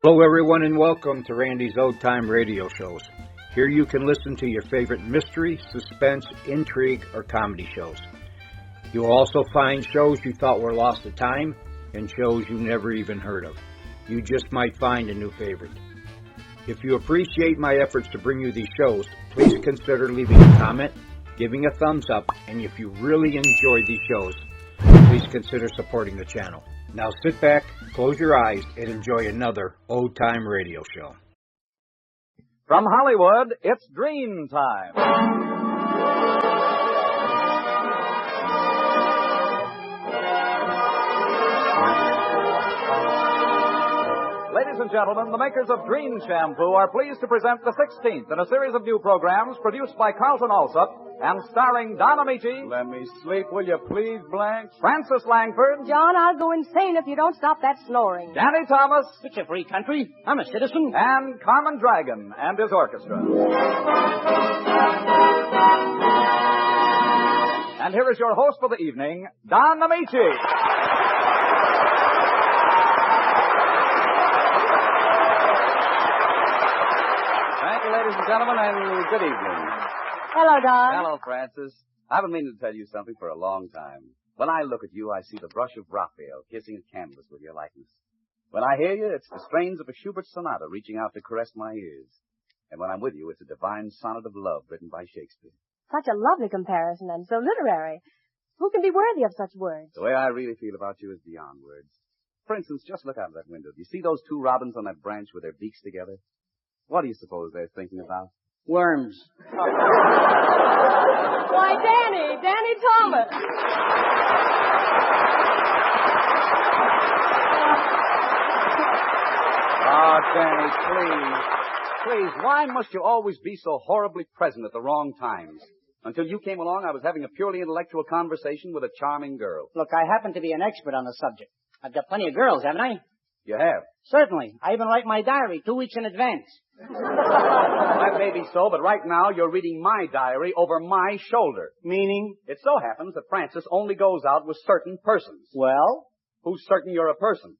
Hello, everyone, and welcome to Randy's Old Time Radio Shows. Here you can listen to your favorite mystery, suspense, intrigue, or comedy shows. You'll also find shows you thought were lost to time and shows you never even heard of. You just might find a new favorite. If you appreciate my efforts to bring you these shows, please consider leaving a comment, giving a thumbs up, and if you really enjoy these shows, please consider supporting the channel. Now sit back, close your eyes, and enjoy another Old Time Radio Show. From Hollywood, it's Dream Time. Ladies and gentlemen, the makers of Dream Shampoo are pleased to present the 16th in a series of new programs produced by Carlton Alsop and starring Don Amici. Let me sleep, will you please, Blanche? Francis Langford. John, I'll go insane if you don't stop that snoring. Danny Thomas. It's a free country. I'm a citizen. And Carmen Dragon and his orchestra. And here is your host for the evening, Don Amici. Thank you, ladies and gentlemen, and good evening. Hello, Don. Hello, Francis. I've been meaning to tell you something for a long time. When I look at you, I see the brush of Raphael kissing a canvas with your likeness. When I hear you, it's the strains of a Schubert sonata reaching out to caress my ears. And when I'm with you, it's a divine sonnet of love written by Shakespeare. Such a lovely comparison and so literary. Who can be worthy of such words? The way I really feel about you is beyond words. For instance, just look out of that window. Do you see those two robins on that branch with their beaks together? What do you suppose they're thinking about? Worms. Why, Danny Thomas. Oh, Danny, please, why must you always be so horribly present at the wrong times? Until you came along, I was having a purely intellectual conversation with a charming girl. Look, I happen to be an expert on the subject. I've got plenty of girls, haven't I? You have? Certainly. I even write my diary 2 weeks in advance. That may be so, but right now you're reading my diary over my shoulder. Meaning? It so happens that Francis only goes out with certain persons. Well? Who's certain you're a person?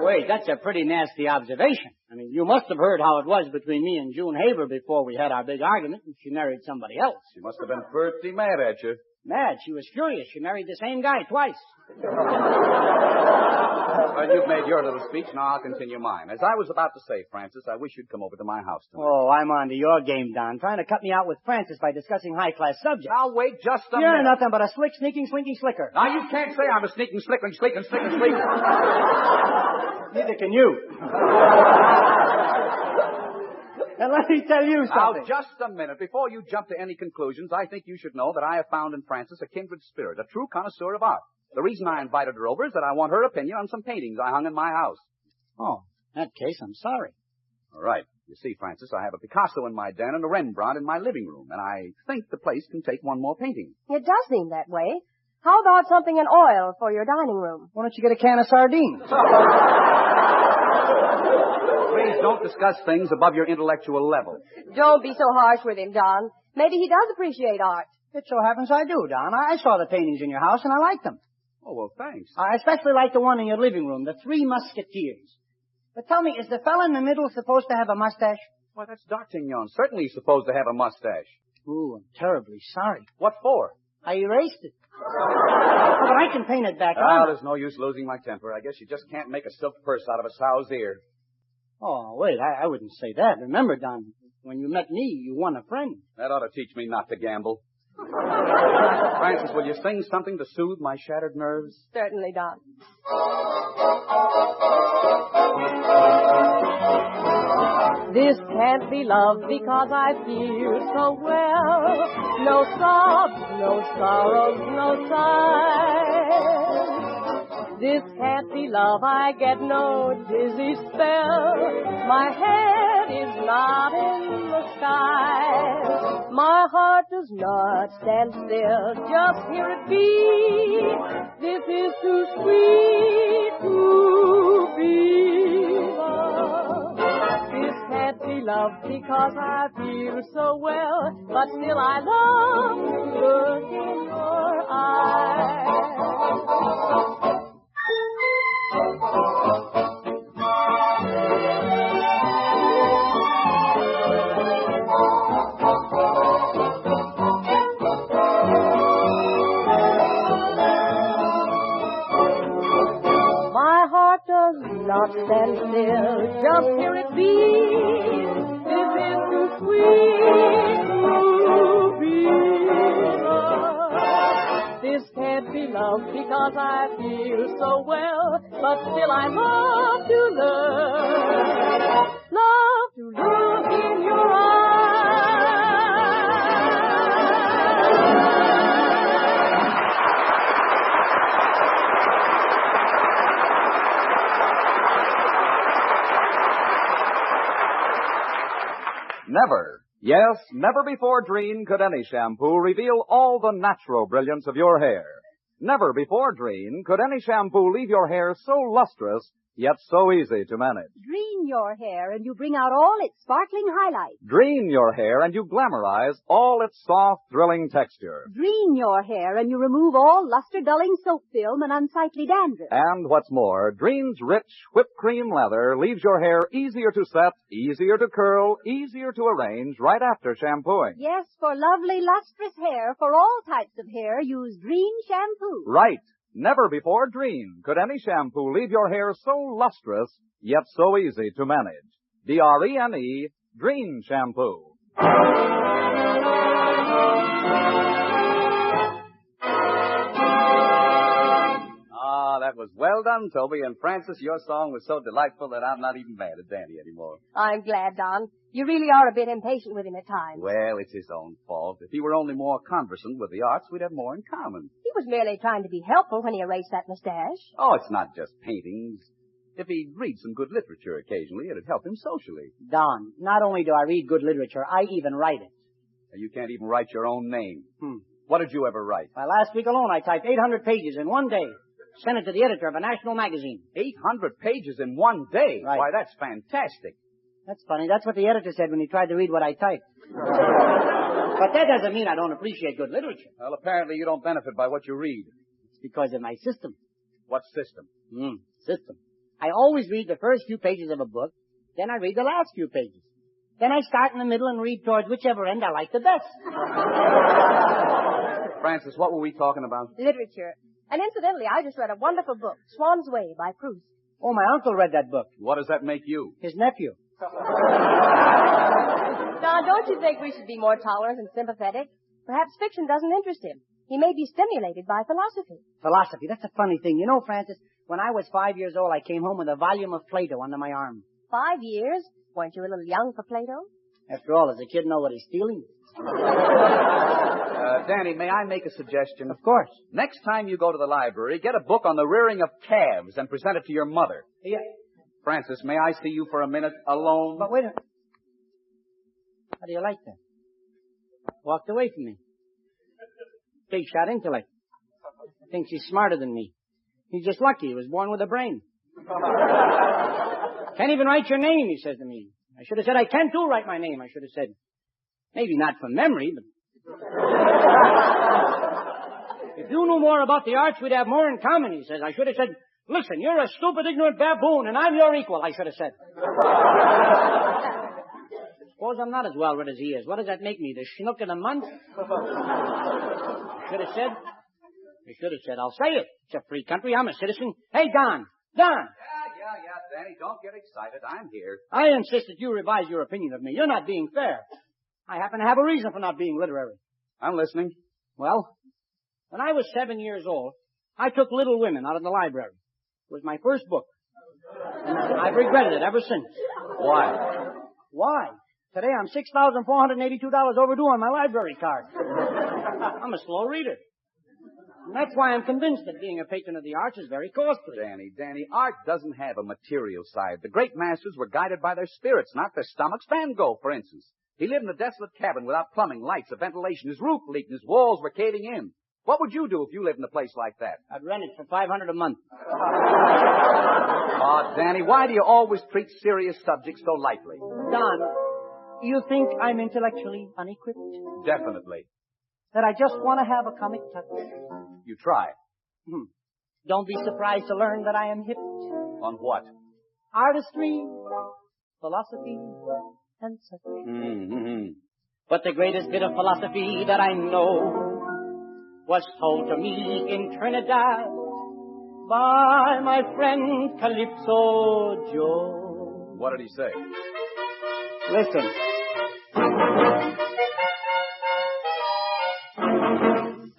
Wait, that's a pretty nasty observation. I mean, you must have heard how it was between me and June Haber before we had our big argument and she married somebody else. She must have been pretty mad at you. Mad? She was furious. She married the same guy twice. Well, you've made your little speech. Now I'll continue mine. As I was about to say, Francis, I wish you'd come over to my house tonight. Oh, I'm on to your game, Don. Trying to cut me out with Francis by discussing high-class subjects. Now, wait just a minute. You're nothing but a slick, sneaking, slinky slicker. Now, you can't say I'm a sneaking, slicker, sleeking, slicker, sleeker. Neither can you. And let me tell you something. Now, just a minute. Before you jump to any conclusions, I think you should know that I have found in Francis a kindred spirit, a true connoisseur of art. The reason I invited her over is that I want her opinion on some paintings I hung in my house. Oh, in that case, I'm sorry. All right. You see, Francis, I have a Picasso in my den and a Rembrandt in my living room, and I think the place can take one more painting. It does seem that way. How about something in oil for your dining room? Why don't you get a can of sardines? Please don't discuss things above your intellectual level. Don't be so harsh with him, Don. Maybe he does appreciate art. It so happens I do, Don. I saw the paintings in your house, and I like them. Oh, well, thanks. I especially like the one in your living room, the Three Musketeers. But tell me, is the fella in the middle supposed to have a mustache? Why, that's D'Artagnan. Certainly he's supposed to have a mustache. Ooh, I'm terribly sorry. What for? I erased it. Oh, but I can paint it back on. There's no use losing my temper. I guess you just can't make a silk purse out of a sow's ear. Oh, wait, I wouldn't say that. Remember, Don, when you met me, you won a friend. That ought to teach me not to gamble. Francis, will you sing something to soothe my shattered nerves? Certainly, Don. This can't be love because I feel so well. No sobs, no sorrows, no sighs. This can't be love, I get no dizzy spell. My head is not in the sky. My heart does not stand still, just hear it beat. This is too sweet to be love. This can't be love because I feel so well, but still I love to look in your eyes. heart does not stand still. Just hear it beat. This is too sweet to be love. This can't be love because I feel so well, but still I love to look in your eyes. Never, yes, never before Dreen could any shampoo reveal all the natural brilliance of your hair. Never before Dreen could any shampoo leave your hair so lustrous, yet so easy to manage. Dreen your hair and you bring out all its sparkling highlights. Dreen your hair and you glamorize all its soft, thrilling texture. Dreen your hair and you remove all luster-dulling soap film and unsightly dandruff. And what's more, Dreen's rich whipped cream lather leaves your hair easier to set, easier to curl, easier to arrange right after shampooing. Yes, for lovely, lustrous hair, for all types of hair, use Dreen shampoo. Right. Never before Dreen could any shampoo leave your hair so lustrous, yet so easy to manage. D-R-E-N-E, Dreen shampoo. Ah, that was well done, Toby. And Francis, your song was so delightful that I'm not even mad at Danny anymore. I'm glad, Don. You really are a bit impatient with him at times. Well, it's his own fault. If he were only more conversant with the arts, we'd have more in common. He was merely trying to be helpful when he erased that mustache. Oh, it's not just paintings. If he'd read some good literature occasionally, it'd help him socially. Don, not only do I read good literature, I even write it. You can't even write your own name. What did you ever write? Why, last week alone I typed 800 pages in one day. Sent it to the editor of a national magazine. 800 pages in one day? Right. Why, that's fantastic. That's funny. That's what the editor said when he tried to read what I typed. But that doesn't mean I don't appreciate good literature. Well, apparently you don't benefit by what you read. It's because of my system. What system? System. I always read the first few pages of a book, then I read the last few pages. Then I start in the middle and read towards whichever end I like the best. Francis, what were we talking about? Literature. And incidentally, I just read a wonderful book, Swan's Way by Proust. Oh, my uncle read that book. What does that make you? His nephew. Don, don't you think we should be more tolerant and sympathetic? Perhaps fiction doesn't interest him. He may be stimulated by philosophy. Philosophy, that's a funny thing. You know, Francis, when I was 5 years old, I came home with a volume of Plato under my arm. 5 years? Weren't you a little young for Plato? After all, does a kid know what he's stealing? Danny, may I make a suggestion? Of course. Next time you go to the library, get a book on the rearing of calves and present it to your mother. Yeah. Francis, may I see you for a minute alone? But wait a minute. How do you like that? Walked away from me. Big shot intellect. Thinks he's smarter than me. He's just lucky he was born with a brain. Can't even write your name, he says to me. I should have said, I can too write my name. I should have said, maybe not from memory, but... If you knew more about the arts, we'd have more in common, he says. I should have said, listen, you're a stupid, ignorant baboon, and I'm your equal, I should have said. Suppose I'm not as well read as he is. What does that make me, the schnook of the month? I should have said, I'll say it. It's a free country. I'm a citizen. Hey, Don. Yeah, Danny, don't get excited. I'm here. I insist that you revise your opinion of me. You're not being fair. I happen to have a reason for not being literary. I'm listening. Well, when I was 7 years old, I took Little Women out of the library. It was my first book. And I've regretted it ever since. Why? Today I'm $6,482 overdue on my library card. I'm a slow reader. And that's why I'm convinced that being a patron of the arts is very costly. Danny, art doesn't have a material side. The great masters were guided by their spirits, not their stomachs. Van Gogh, for instance. He lived in a desolate cabin without plumbing, lights, or ventilation. His roof leaked and his walls were caving in. What would you do if you lived in a place like that? I'd rent it for $500 a month. Oh, Danny, why do you always treat serious subjects so lightly? Don, you think I'm intellectually unequipped? Definitely. That I just want to have a comic touch? You try. Don't be surprised to learn that I am hip. On what? Artistry, philosophy, and such. But the greatest bit of philosophy that I know was told to me in Trinidad by my friend Calypso Joe. What did he say? Listen.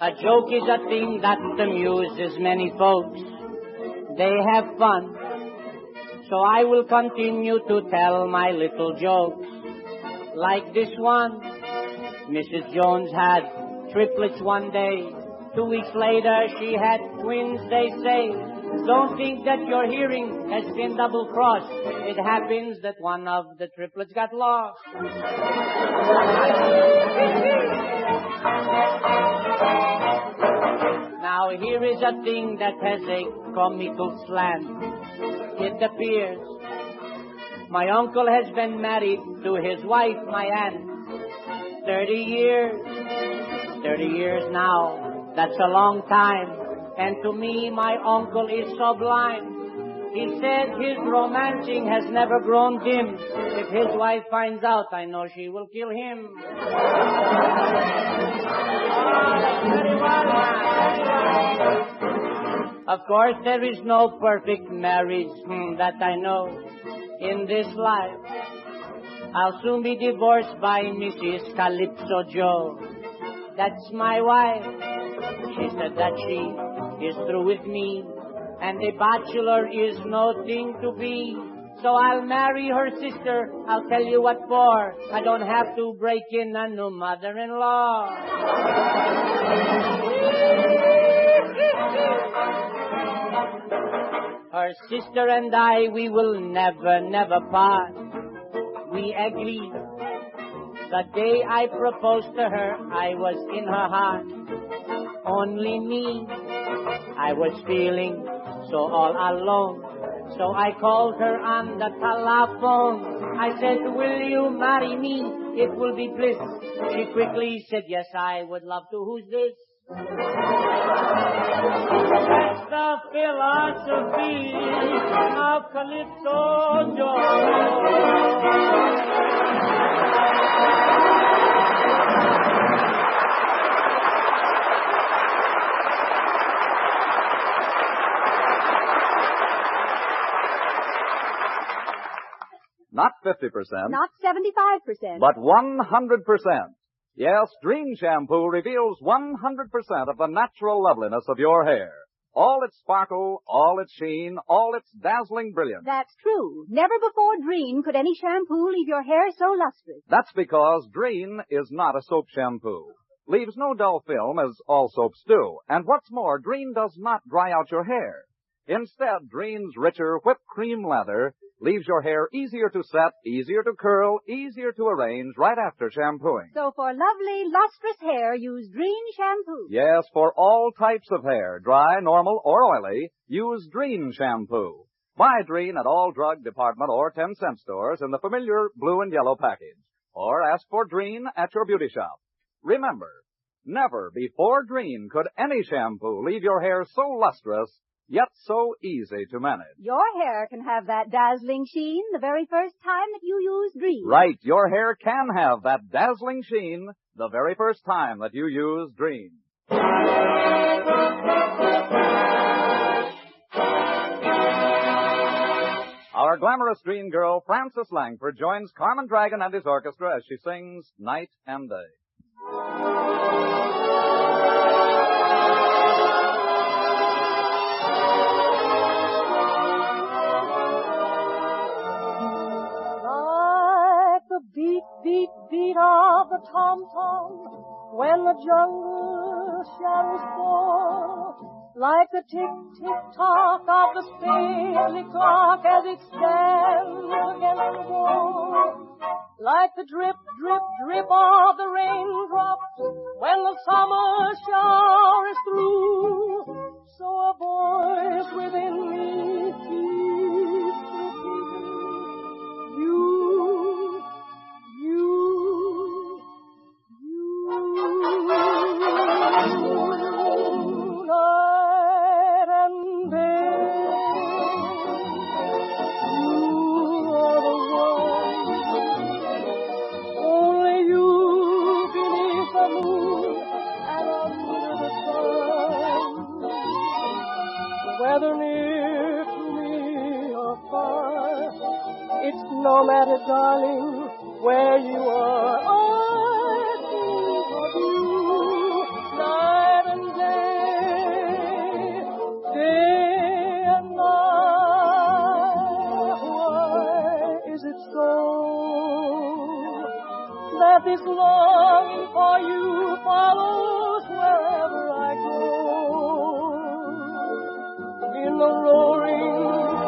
A joke is a thing that amuses many folks. They have fun. So I will continue to tell my little jokes. Like this one. Mrs. Jones had triplets one day. 2 weeks later, she had twins, they say. Don't think that your hearing has been double-crossed. It happens that one of the triplets got lost. Now, here is a thing that has a comical slant. It appears my uncle has been married to his wife, my aunt. 30 years. 30 years now. That's a long time. And to me, my uncle is sublime. He said his romancing has never grown dim. If his wife finds out, I know she will kill him. Very well, man. Of course, there is no perfect marriage that I know in this life. I'll soon be divorced by Mrs. Calypso Joe. That's my wife. She said that she is through with me, and a bachelor is no thing to be. So I'll marry her sister. I'll tell you what for. I don't have to break in a new mother-in-law. Her sister and I, we will never part. We agreed. The day I proposed to her, I was in her heart. Only me. I was feeling so all alone. So I called her on the telephone. I said, will you marry me? It will be bliss. She quickly said, yes, I would love to. Who's this? That's the philosophy of Calypso Joe. Not 50%. Not 75%. But 100%. Yes, Dream Shampoo reveals 100% of the natural loveliness of your hair. All its sparkle, all its sheen, all its dazzling brilliance. That's true. Never before Dream could any shampoo leave your hair so lustrous. That's because Dream is not a soap shampoo. Leaves no dull film as all soaps do. And what's more, Dream does not dry out your hair. Instead, Dream's richer whipped cream lather leaves your hair easier to set, easier to curl, easier to arrange right after shampooing. So for lovely, lustrous hair, use Dream Shampoo. Yes, for all types of hair, dry, normal, or oily, use Dream Shampoo. Buy Dream at all drug department or 10-cent stores in the familiar blue and yellow package. Or ask for Dream at your beauty shop. Remember, never before Dream could any shampoo leave your hair so lustrous, yet so easy to manage. Your hair can have that dazzling sheen the very first time that you use Dream. Right, your hair can have that dazzling sheen the very first time that you use Dream. Our glamorous dream girl, Frances Langford, joins Carmen Dragon and his orchestra as she sings Night and Day. Beat, beat, beat of the tom-tom when the jungle shadows fall, like the tick-tick-tock of the stately clock as it stands against the wall, like the drip, drip, drip of the raindrops when the summer shower is through. So a voice within me keeps repeating, you. Weather It's no matter, darling, where you are. I think of you night and day and night. Why is it so that this longing for you follows wherever I go? In the roaring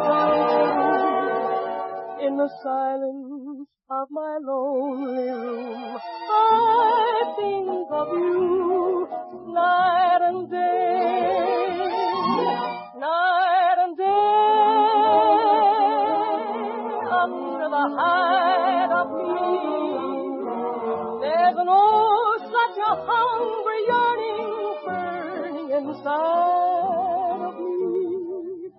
thunder, in the silence of my lonely room, I think of you night and day, night and day, under the hide of me. There's an oh, such a hungry yearning burning inside of me,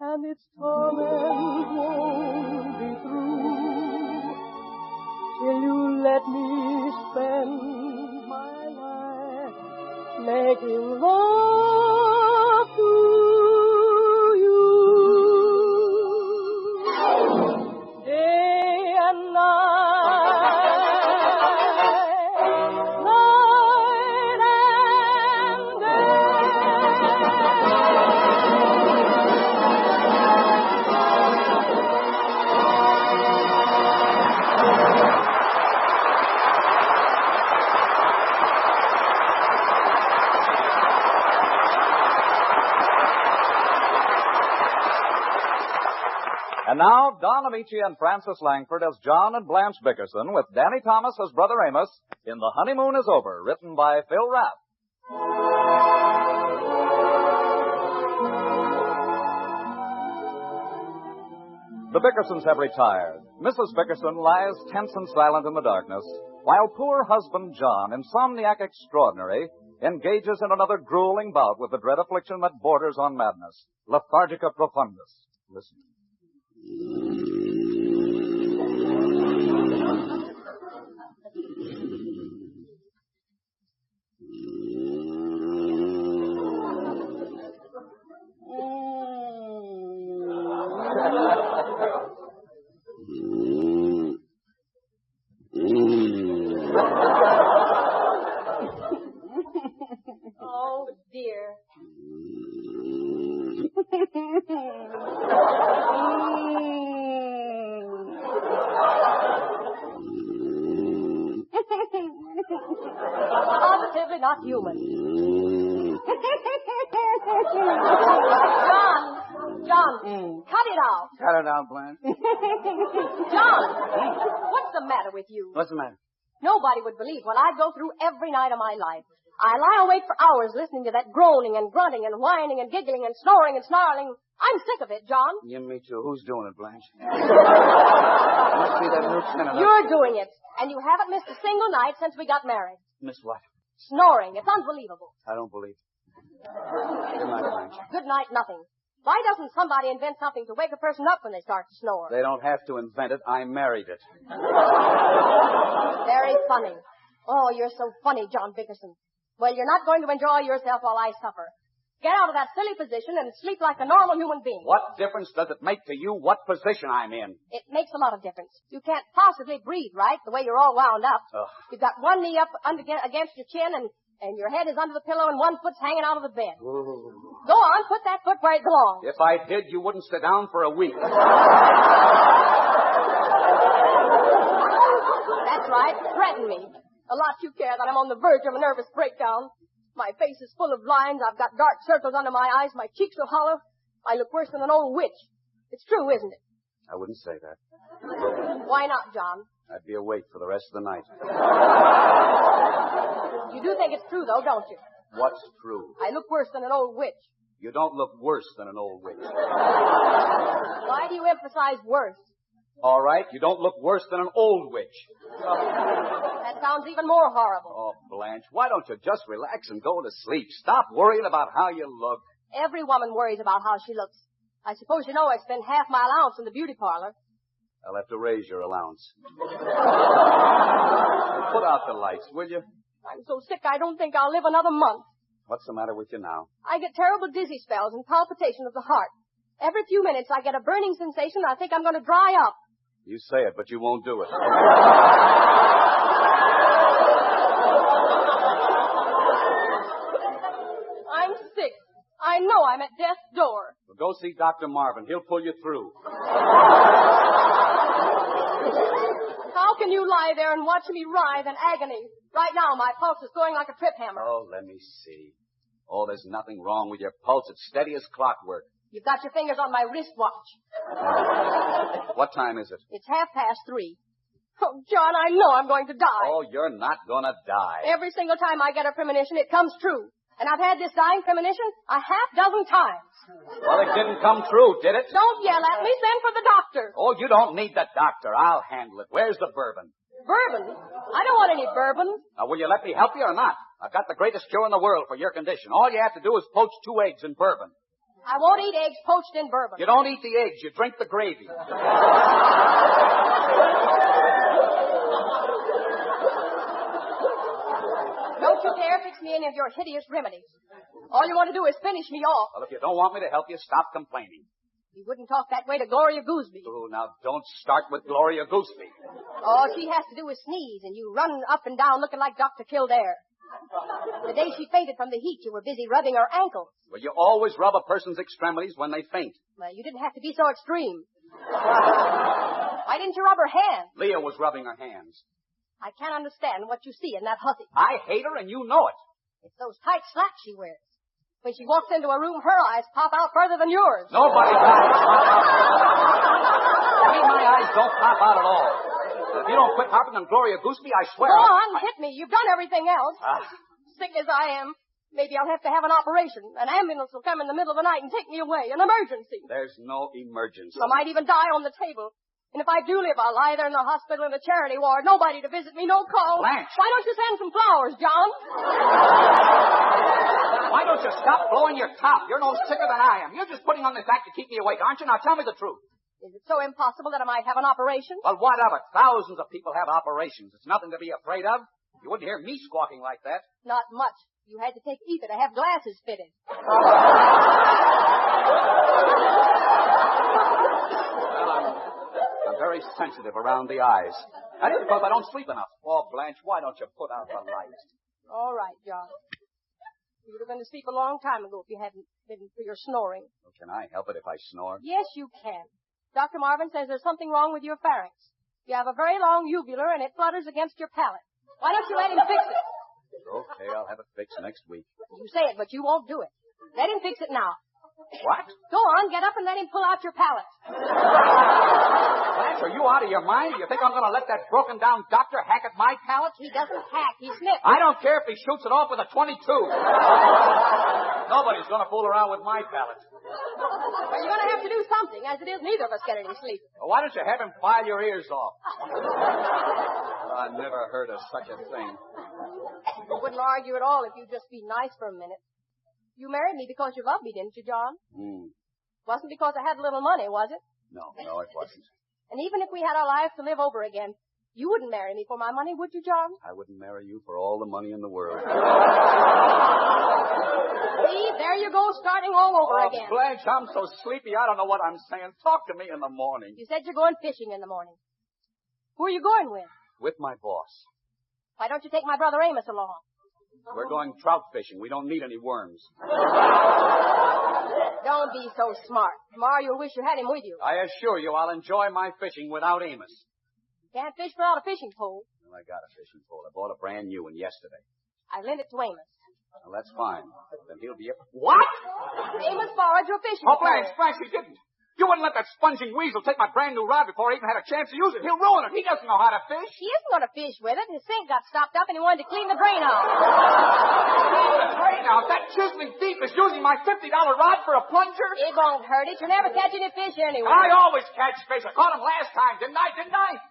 and its torment won't be through till you let me spend my life making love to you. Day and night, night and day. And now, Don Amici and Francis Langford as John and Blanche Bickerson with Danny Thomas as Brother Amos in The Honeymoon is Over, written by Phil Rapp. The Bickersons have retired. Mrs. Bickerson lies tense and silent in the darkness, while poor husband John, insomniac extraordinary, engages in another grueling bout with the dread affliction that borders on madness, lethargica profundus. Listen. Oh, dear. Positively not human. John, cut it out. Cut it out, Blanche. John, what's the matter with you? What's the matter? Nobody would believe what I go through every night of my life. I lie awake for hours listening to that groaning and grunting and whining and giggling and snoring and snarling. I'm sick of it, John. Yeah, me too. Who's doing it, Blanche? Must be that lieutenant. You're doing it. And you haven't missed a single night since we got married. Miss what? Snoring. It's unbelievable. I don't believe it. Good night, Blanche. Good night, nothing. Why doesn't somebody invent something to wake a person up when they start to snore? They don't have to invent it. I married it. Very funny. Oh, you're so funny, John Bickerson. Well, you're not going to enjoy yourself while I suffer. Get out of that silly position and sleep like a normal human being. What difference does it make to you what position I'm in? It makes a lot of difference. You can't possibly breathe right the way you're all wound up. Ugh. You've got one knee up against your chin and your head is under the pillow and one foot's hanging out of the bed. Ooh. Go on, put that foot where it belongs. If I did, you wouldn't sit down for a week. That's right. Threaten me. A lot you care that I'm on the verge of a nervous breakdown. My face is full of lines. I've got dark circles under my eyes. My cheeks are hollow. I look worse than an old witch. It's true, isn't it? I wouldn't say that. Why not, John? I'd be awake for the rest of the night. You do think it's true, though, don't you? What's true? I look worse than an old witch. You don't look worse than an old witch. Why do you emphasize worse? All right, you don't look worse than an old witch. That sounds even more horrible. Oh, Blanche, why don't you just relax and go to sleep? Stop worrying about how you look. Every woman worries about how she looks. I suppose you know I spend half my allowance in the beauty parlor. I'll have to raise your allowance. Put out the lights, will you? I'm so sick I don't think I'll live another month. What's the matter with you now? I get terrible dizzy spells and palpitation of the heart. Every few minutes I get a burning sensation and I think I'm going to dry up. You say it, but you won't do it. I'm sick. I know I'm at death's door. Well, go see Dr. Marvin. He'll pull you through. How can you lie there and watch me writhe in agony? Right now, my pulse is going like a trip hammer. Oh, let me see. Oh, there's nothing wrong with your pulse. It's steady as clockwork. You've got your fingers on my wristwatch. What time is it? It's 3:30. Oh, John, I know I'm going to die. Oh, you're not gonna die. Every single time I get a premonition, it comes true. And I've had this dying premonition a half dozen times. Well, it didn't come true, did it? Don't yell at me. Send for the doctor. Oh, you don't need the doctor. I'll handle it. Where's the bourbon? Bourbon? I don't want any bourbon. Now, will you let me help you or not? I've got the greatest cure in the world for your condition. All you have to do is poach 2 eggs in bourbon. I won't eat eggs poached in bourbon. You don't eat the eggs. You drink the gravy. Don't you dare fix me any of your hideous remedies. All you want to do is finish me off. Well, if you don't want me to help you, stop complaining. You wouldn't talk that way to Gloria Gooseby. Oh, now don't start with Gloria Gooseby. All she has to do is sneeze, and you run up and down looking like Dr. Kildare. The day she fainted from the heat, you were busy rubbing her ankles. Well, you always rub a person's extremities when they faint. Well, you didn't have to be so extreme. Why didn't you rub her hands? Leah was rubbing her hands. I can't understand what you see in that hussy. I hate her, and you know it. It's those tight slacks she wears. When she walks into a room, her eyes pop out further than yours. Nobody's eyes pop out. I mean, my eyes don't pop out at all. If you don't quit harping on Gloria Gooseby, I swear... Go on, hit me. You've done everything else. Sick as I am, maybe I'll have to have an operation. An ambulance will come in the middle of the night and take me away. An emergency. There's no emergency. I might even die on the table. And if I do live, I'll lie there in the hospital in a charity ward. Nobody to visit me, no call. Blanche. Why don't you send some flowers, John? Why don't you stop blowing your top? You're no sicker than I am. You're just putting on this act to keep me awake, aren't you? Now tell me the truth. Is it so impossible that I might have an operation? Well, what of it? Thousands of people have operations. It's nothing to be afraid of. You wouldn't hear me squawking like that. Not much. You had to take ether to have glasses fitted. Well, I'm very sensitive around the eyes. That is because I don't sleep enough. Oh, Blanche, why don't you put out the light? All right, John. You would have been to sleep a long time ago if you hadn't been for your snoring. Well, can I help it if I snore? Yes, you can. Dr. Marvin says there's something wrong with your pharynx. You have a very long uvula and it flutters against your palate. Why don't you let him fix it? Okay, I'll have it fixed next week. You say it, but you won't do it. Let him fix it now. What? Go on, get up and let him pull out your palate. Blanche, are you out of your mind? Do you think I'm going to let that broken-down doctor hack at my palate? He doesn't hack, he snips. I don't care if he shoots it off with a .22. Nobody's going to fool around with my palate. Well, you're going to have to do something. As it is, neither of us get any sleep. Well, why don't you have him file your ears off? I never heard of such a thing. I wouldn't argue at all if you'd just be nice for a minute. You married me because you loved me, didn't you, John? Wasn't because I had a little money, was it? No, it wasn't. And even if we had our lives to live over again, you wouldn't marry me for my money, would you, John? I wouldn't marry you for all the money in the world. See, there you go, starting all over again. Blanche, I'm so sleepy, I don't know what I'm saying. Talk to me in the morning. You said you're going fishing in the morning. Who are you going with? With my boss. Why don't you take my brother Amos along? We're going trout fishing. We don't need any worms. Don't be so smart. Tomorrow you'll wish you had him with you. I assure you I'll enjoy my fishing without Amos. Can't fish without a fishing pole. Well, I got a fishing pole. I bought a brand new one yesterday. I lent it to Amos. Well, that's fine. Then he'll be... What? Amos borrowed your fishing pole. Blanche, he didn't. You wouldn't let that sponging weasel take my brand new rod before I even had a chance to use it. He'll ruin it. He doesn't know how to fish. He isn't going to fish with it. His sink got stopped up and he wanted to clean the drain out. The drain out? That chiseling thief is using my $50 rod for a plunger? It won't hurt it. You'll never catch any fish anyway. I always catch fish. I caught him last time, didn't I?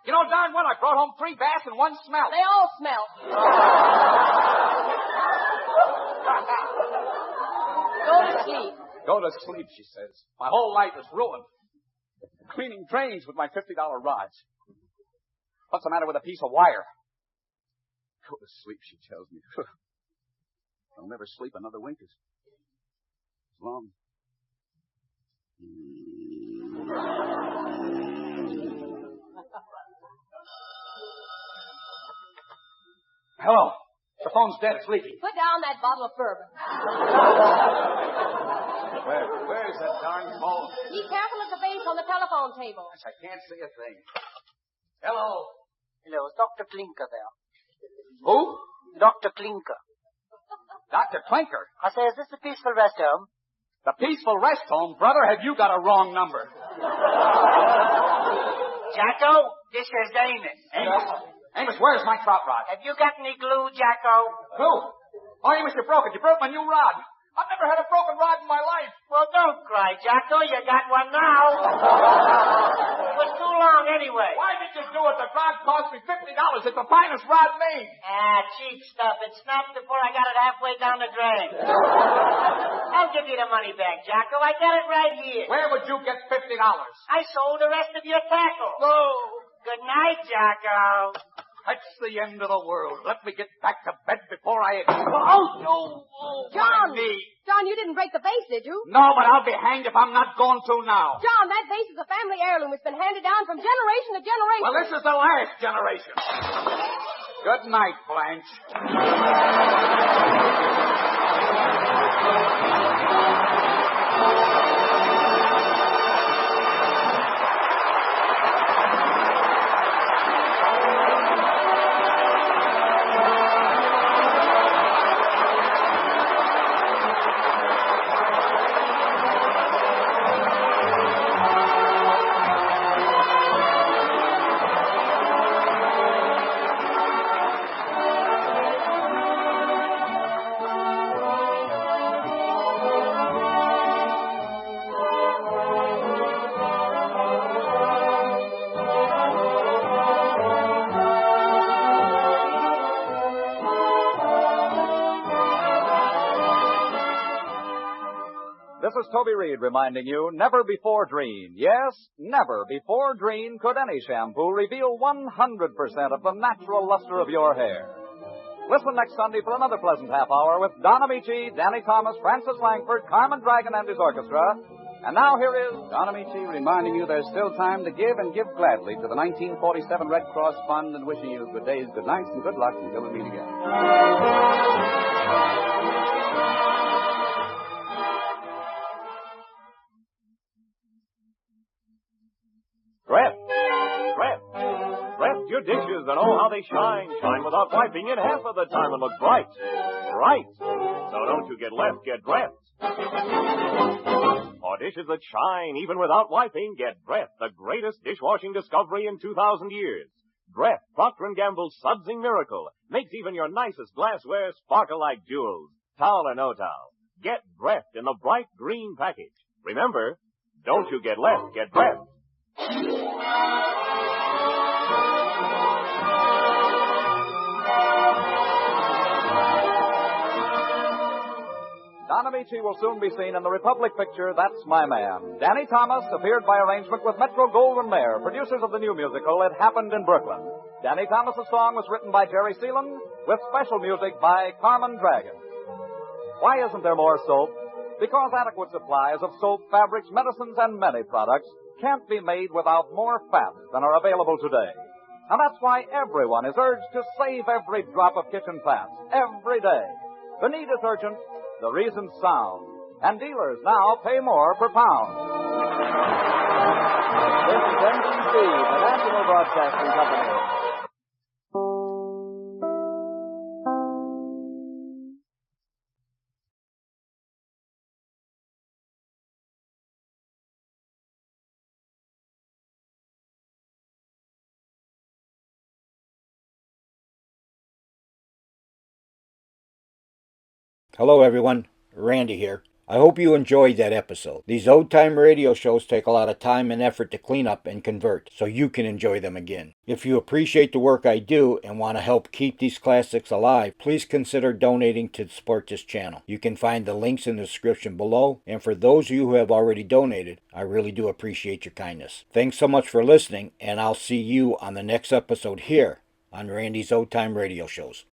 You know darn well I brought home 3 bass and 1 smelt. They all smell. Go to sleep. Go to sleep, she says. My whole life is ruined. Cleaning drains with my $50 rods. What's the matter with a piece of wire? Go to sleep, she tells me. I'll never sleep another wink as long. Hello. The phone's dead. It's leaking. Put down that bottle of bourbon. Where's that darn phone? Be careful of the base on the telephone table. I can't see a thing. Hello. Hello, is Dr. Klinker there? Who? Dr. Klinker. Dr. Clinker. I say, is this the Peaceful Rest Home? The Peaceful Rest Home, brother? Have you got a wrong number? Jacko, this is Amos. Amos, where's my trot rod? Have you got any glue, Jacko? Glue? Oh, Amos, you broke it. You broke my new rod. I've never had a broken rod in my life. Well, don't cry, Jacko. You got one now. It was too long anyway. Why did you do it? The rod cost me $50. It's the finest rod made. Ah, cheap stuff. It snapped before I got it halfway down the drain. I'll give you the money back, Jacko. I got it right here. Where would you get $50? I sold the rest of your tackle. Oh. Good night, Jacko. That's the end of the world. Let me get back to bed before I... John! My knee. John, you didn't break the vase, did you? No, but I'll be hanged if I'm not going to now. John, that vase is a family heirloom. It's been handed down from generation to generation. Well, this is the last generation. Good night, Blanche. This is Toby Reed reminding you, never before dream. Yes, never before dream could any shampoo reveal 100% of the natural luster of your hair. Listen next Sunday for another pleasant half hour with Don Amici, Danny Thomas, Francis Langford, Carmen Dragon, and his orchestra. And now here is Don Amici reminding you there's still time to give and give gladly to the 1947 Red Cross Fund and wishing you good days, good nights, and good luck until we meet again. Dress your dishes and oh how they shine. Shine without wiping in half of the time and look bright. Bright. So don't you get left, get dressed. For dishes that shine even without wiping, get Brett, the greatest dishwashing discovery in 2,000 years. Brett, Procter & Gamble's sudsing miracle, makes even your nicest glassware sparkle like jewels. Towel or no towel. Get Brett in the bright green package. Remember, don't you get left, get Brett. Don Amici will soon be seen in the Republic picture, That's My Man. Danny Thomas appeared by arrangement with Metro-Goldwyn-Mayer, producers of the new musical, It Happened in Brooklyn. Danny Thomas's song was written by Jerry Seelan, with special music by Carmen Dragon. Why isn't there more soap? Because adequate supplies of soap, fabrics, medicines, and many products can't be made without more fats than are available today. And that's why everyone is urged to save every drop of kitchen fats, every day. The need is urgent. The reason's sound. And dealers now pay more per pound. This is NBC, the National Broadcasting Company. Hello everyone, Randy here. I hope you enjoyed that episode. These old-time radio shows take a lot of time and effort to clean up and convert, so you can enjoy them again. If you appreciate the work I do and want to help keep these classics alive, please consider donating to support this channel. You can find the links in the description below, and for those of you who have already donated, I really do appreciate your kindness. Thanks so much for listening, and I'll see you on the next episode here on Randy's Old Time Radio Shows.